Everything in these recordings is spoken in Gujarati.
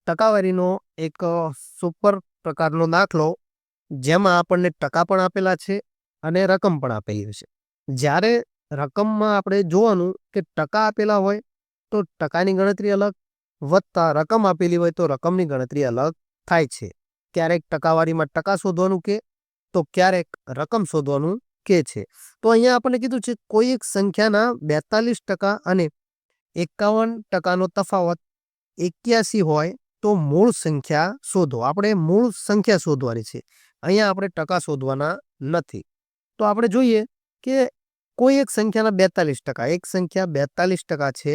ટકાવારીનો એક સુપર પ્રકારનો દાખલો જેમાં આપણને ટકા પણ આપેલા છે અને રકમ પણ આપેલી છે. જ્યારે રકમમાં આપણે જોવાનું કે ટકા આપેલા હોય તો ટકાની ગણતરી અલગ વત્તા રકમ આપેલી હોય તો રકમની ગણતરી અલગ થાય છે. ક્યારેક ટકાવારીમાં ટકા શોધવાનું કે તો ક્યારેક રકમ શોધવાનું કે છે. તો અહીંયા આપણને કીધું છે કોઈ એક સંખ્યાના 42% અને 51%નો તફાવત 81 હોય તો મૂળ સંખ્યા શોધો. આપણે મૂળ સંખ્યા શોધવાની છે. અહીંયા આપણે ટકા શોધવાના નથી. તો આપણે જોઈએ કે કોઈ એક સંખ્યાના 42%, એક સંખ્યા 42% છે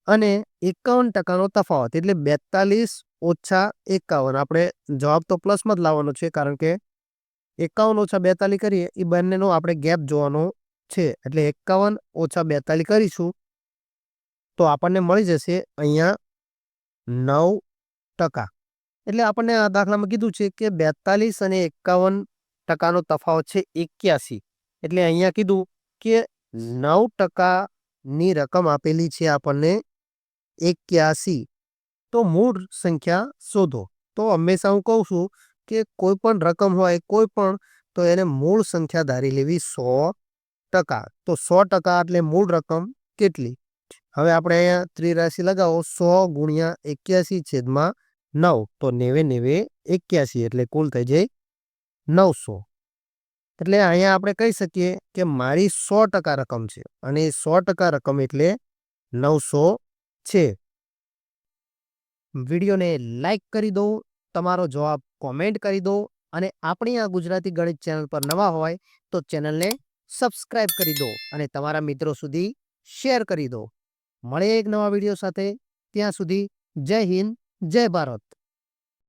અને 51%નો તફાવત એટલે 42 ઓછા 51. આપણે જવાબ તો પ્લસમાં જ લાવવાનો છે કારણ કે 51 ઓછા 42 કરીએ એ બંનેનો આપણે ગેપ જોવાનો છે. એટલે 51 ઓછા 42 કરીશું તો આપણને મળી જશે અહીંયા 9%. એટલે આપણને આ દાખલામાં કીધું છે કે 42 અને 51%નો તફાવત છે 81. એટલે અહીંયા કીધું કે 9%ની રકમ આપેલી છે આપણને 81. તો મૂળ સંખ્યા શોધો. તો હંમેશા હું કહું છું કે કોઈ પણ રકમ હોય કોઈ પણ તો એને મૂળ સંખ્યા ધારી લેવી 100%. તો 100% એટલે મૂળ રકમ કેટલી? હવે આપણે અહીંયા ત્રિરાશિ લગાવો 100 ગુણ્યા 81/9 તો 90 81 એટલે કુલ થઈ જાય 900. એટલે અહીંયા આપણે કહી શકીએ કે મારી 100% રકમ છે અને 100% રકમ એટલે 900 છે. વિડીયોને લાઈક કરી દો, તમારો જવાબ કોમેન્ટ કરી દો અને આપણી આ ગુજરાતી ગણિત ચેનલ પર નવા હોય તો ચેનલને સબસ્ક્રાઇબ કરી દો અને તમારા મિત્રો સુધી શેર કરી દો. મળે એક નવા વિડીયો સાથે. ત્યાં સુધી જય હિન્દ, જય ભારત.